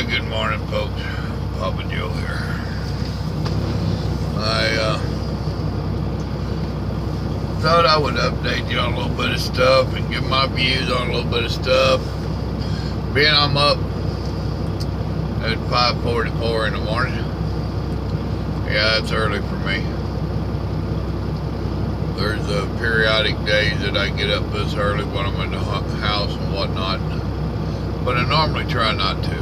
Good morning, folks. Papa Joe here. I thought I would update you on a little bit of stuff and give my views on a little bit of stuff. Being I'm up at 5:44 in the morning. Yeah, that's early for me. There's periodic days that I get up this early when I'm in the house and whatnot, but I normally try not to.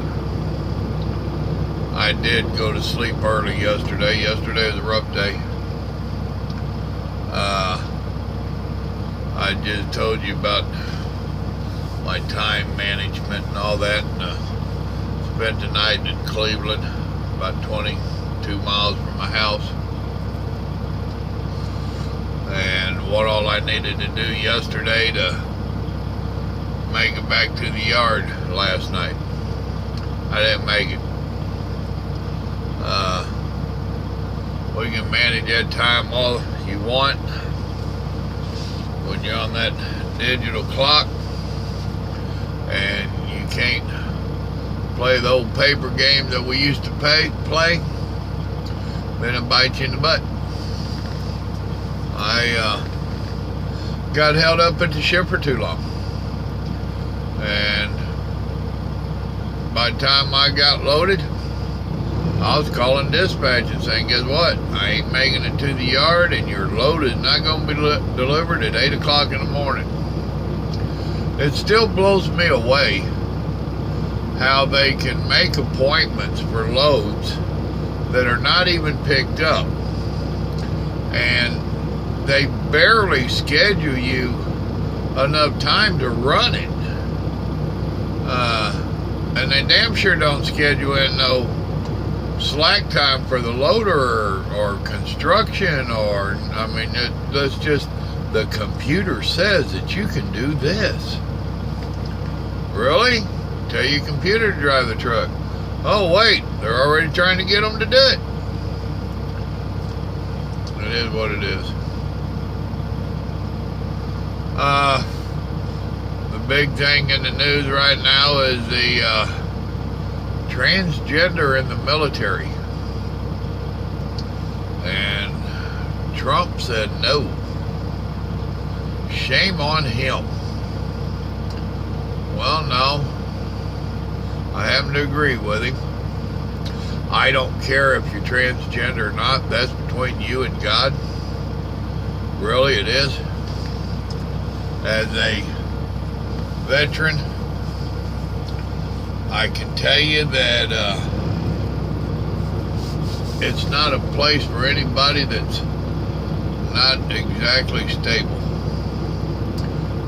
I did go to sleep early yesterday. Yesterday was a rough day. I just told you about my time management and all that, and spent the night in Cleveland, about 22 miles from my house. And what all I needed to do yesterday to make it back to the yard last night, I didn't make it. We can manage that time all you want when you're on that digital clock, and you can't play the old paper games that we used to play. Then it bites you in the butt. I got held up at the ship for too long, and by the time I got loaded, I was calling dispatch and saying, guess what? I ain't making it to the yard, and your load is not going to be delivered at 8 o'clock in the morning. It still blows me away how they can make appointments for loads that are not even picked up, and they barely schedule you enough time to run it. And they damn sure don't schedule in no slack time for the loader or construction, or, I mean, that's just, the computer says that you can do this. Really? Tell your computer to drive the truck. Oh wait, they're already trying to get them to do it. It is what it is. The big thing in the news right now is the transgender in the military. And Trump said no. Shame on him. Well, no. I happen to agree with him. I don't care if you're transgender or not. That's between you and God. Really, it is. As a veteran, I can tell you that it's not a place for anybody that's not exactly stable.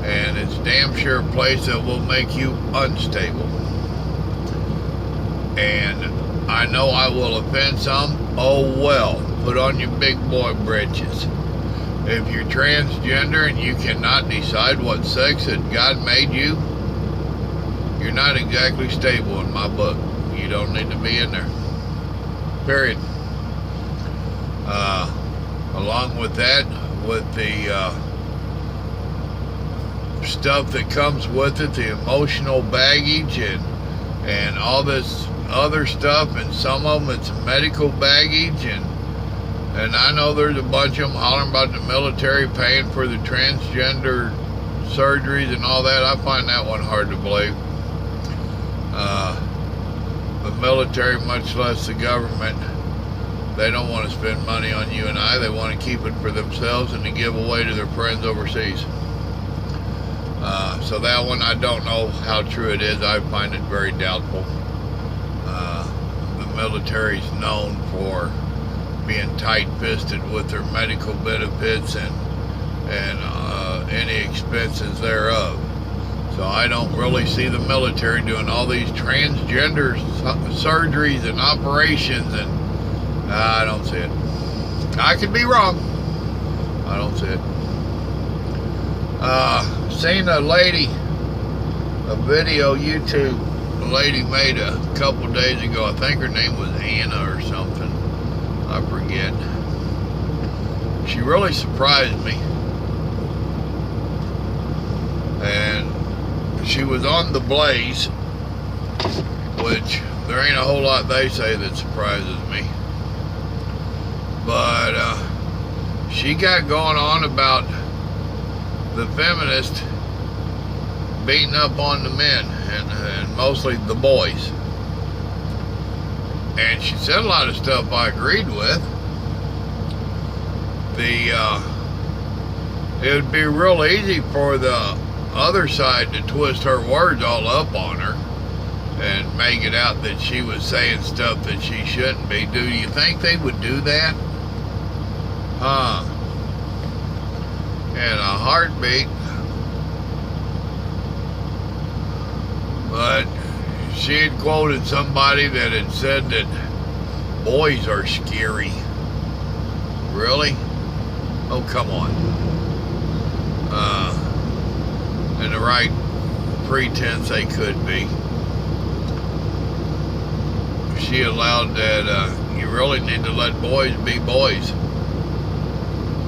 And it's damn sure a place that will make you unstable. And I know I will offend some. Oh well, put on your big boy britches. If you're transgender and you cannot decide what sex that God made you, you're not exactly stable in my book. You don't need to be in there. Period. Along with that, with the stuff that comes with it, the emotional baggage and all this other stuff, and some of them it's medical baggage, and I know there's a bunch of them hollering about the military paying for the transgender surgeries and all that. I find that one hard to believe. The military, much less the government, they don't want to spend money on you and I. They want to keep it for themselves and to give away to their friends overseas. So that one, I don't know how true it is. I find it very doubtful. The military's known for being tight-fisted with their medical benefits and any expenses thereof. So I don't really see the military doing all these transgender surgeries and operations, and I don't see it. I could be wrong. I don't see it. Seen a lady, a video YouTube a lady made a couple days ago. I think her name was Anna or something. I forget. She really surprised me. And she was on The Blaze, which there ain't a whole lot they say that surprises me. But she got going on about the feminists beating up on the men and mostly the boys. And she said a lot of stuff I agreed with. It would be real easy for the other side to twist her words all up on her and make it out that she was saying stuff that she shouldn't be. Do you think they would do that? In a heartbeat. But she had quoted somebody that had said that boys are scary. Really? Oh, come on. In the right pretense they could be. She allowed that you really need to let boys be boys.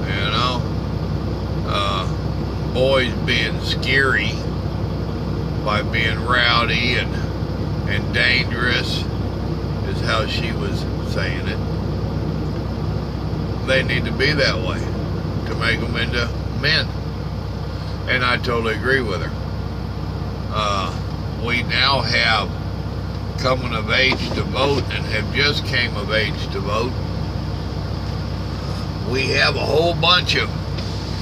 You know? Boys being scary by being rowdy and dangerous is how she was saying it. They need to be that way to make them into men. And I totally agree with her. We now have coming of age to vote and have just came of age to vote. We have a whole bunch of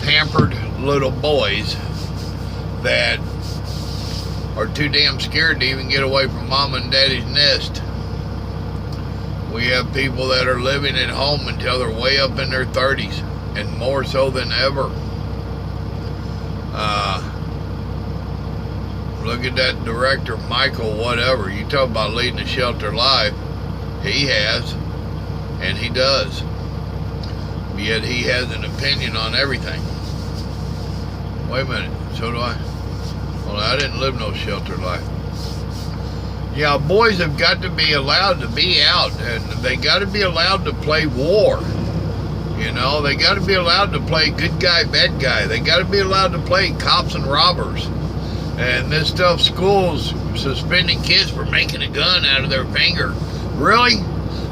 pampered little boys that are too damn scared to even get away from mom and daddy's nest. We have people that are living at home until they're way up in their 30s, and more so than ever. Look at that director, Michael whatever. You talk about leading a sheltered life. He has, and he does. Yet he has an opinion on everything. Wait a minute, so do I. Well, I didn't live no sheltered life. Yeah, boys have got to be allowed to be out, and they got to be allowed to play war. You know, they got to be allowed to play good guy, bad guy. They got to be allowed to play cops and robbers. And this stuff, schools suspending kids for making a gun out of their finger. Really?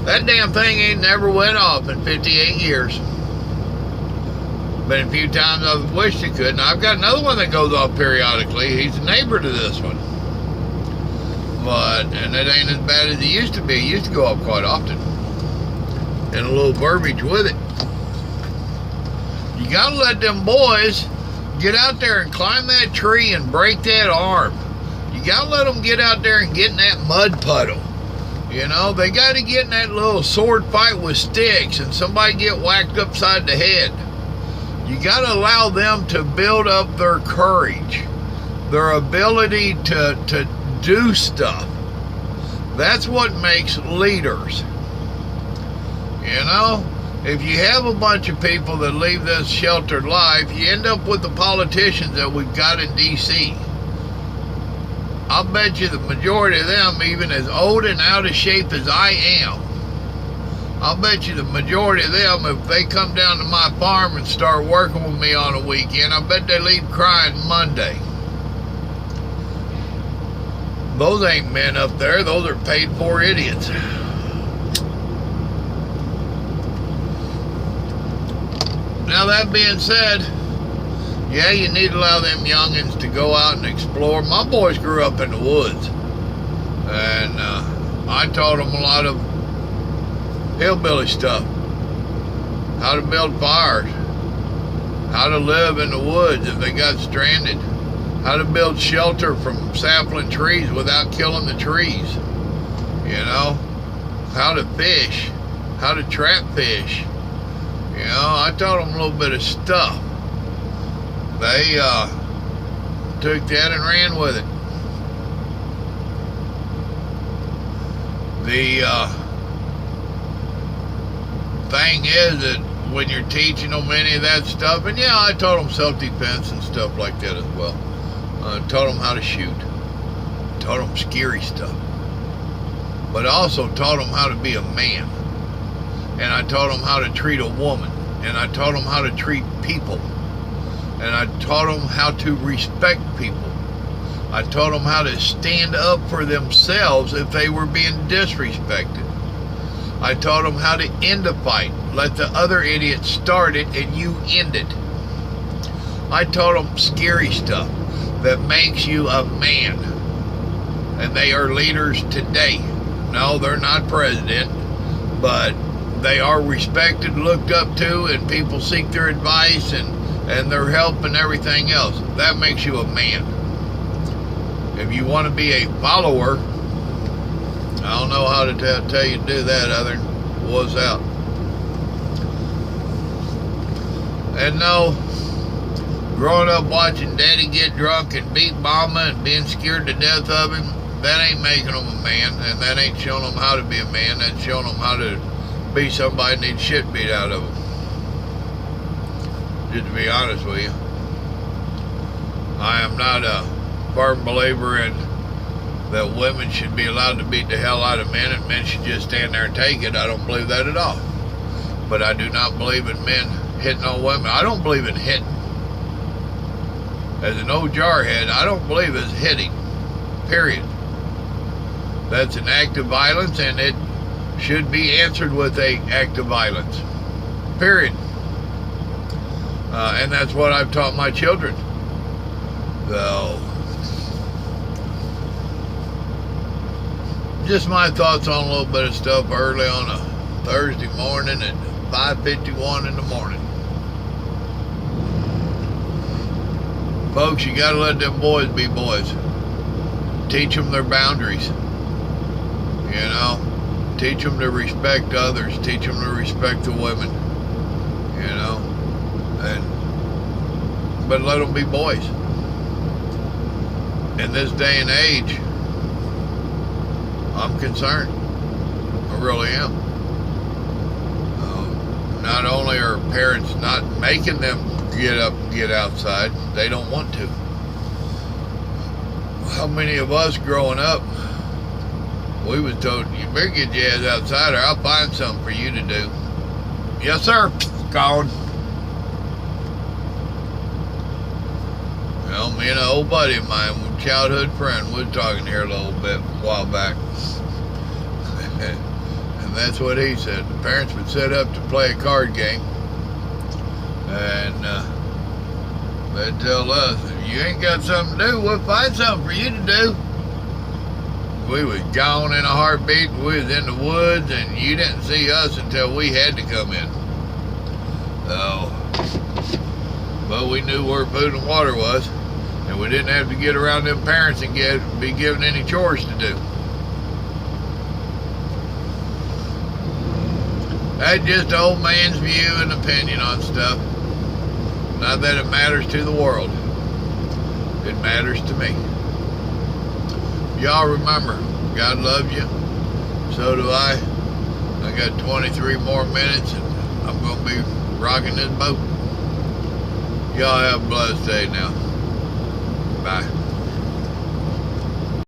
That damn thing ain't never went off in 58 years. Been a few times I've wished it could. And I've got another one that goes off periodically. He's a neighbor to this one. And it ain't as bad as it used to be. It used to go off quite often. And a little verbiage with it. You gotta let them boys get out there and climb that tree and break that arm. You gotta let them get out there and get in that mud puddle. You know, they gotta get in that little sword fight with sticks and somebody get whacked upside the head. You gotta allow them to build up their courage, their ability to do stuff. That's what makes leaders. You know? If you have a bunch of people that leave this sheltered life, you end up with the politicians that we've got in D.C. I'll bet you the majority of them, even as old and out of shape as I am, I'll bet you the majority of them, if they come down to my farm and start working with me on a weekend, I bet they leave crying Monday. Those ain't men up there. Those are paid for idiots. Now, that being said, yeah, you need to allow them youngins to go out and explore. My boys grew up in the woods, and I taught them a lot of hillbilly stuff. How to build fires, how to live in the woods if they got stranded, how to build shelter from sapling trees without killing the trees, you know, how to fish, how to trap fish. You know, I taught them a little bit of stuff. They took that and ran with it. The thing is that when you're teaching them any of that stuff, and yeah, I taught them self-defense and stuff like that as well. Taught them how to shoot. Taught them scary stuff. But I also taught them how to be a man. And I taught them how to treat a woman. And I taught them how to treat people. And I taught them how to respect people. I taught them how to stand up for themselves if they were being disrespected. I taught them how to end a fight. Let the other idiot start it and you end it. I taught them scary stuff that makes you a man. And they are leaders today. No, they're not president, but they are respected, looked up to, and people seek their advice and their help and everything else. That makes you a man. If you want to be a follower, I don't know how to tell you to do that other than was out. And no, growing up watching Daddy get drunk and beat Mama and being scared to death of him, that ain't making him a man, and that ain't showing him how to be a man. That's showing him how to be somebody that needs shit beat out of him. Just to be honest with you, I am not a firm believer in that women should be allowed to beat the hell out of men and men should just stand there and take it. I don't believe that at all. But I do not believe in men hitting on women. I don't believe in hitting. As an old jarhead, I don't believe it's hitting. Period. That's an act of violence, and it should be answered with an act of violence. Period. And that's what I've taught my children. So, just my thoughts on a little bit of stuff early on a Thursday morning at 5:51 in the morning. Folks, you gotta let them boys be boys. Teach them their boundaries. You know, teach them to respect others. Teach them to respect the women. You know, but let them be boys. In this day and age, I'm concerned. I really am. Not only are parents not making them get up and get outside, they don't want to. How many of us growing up, we was told, you better get your ass outside or I'll find something for you to do. Yes, sir. Gone. Well, me and an old buddy of mine, a childhood friend, was talking here a little bit a while back. And that's what he said. The parents would set up to play a card game. And they'd tell us, if you ain't got something to do, we'll find something for you to do. We was gone in a heartbeat. We was in the woods, and you didn't see us until we had to come in. So, but we knew where food and water was, and we didn't have to get around them parents and be given any chores to do. That's just an old man's view and opinion on stuff. Not that it matters to the world. It matters to me. Y'all remember, God loves you. So do I. I got 23 more minutes and I'm going to be rocking this boat. Y'all have a blessed day now. Bye.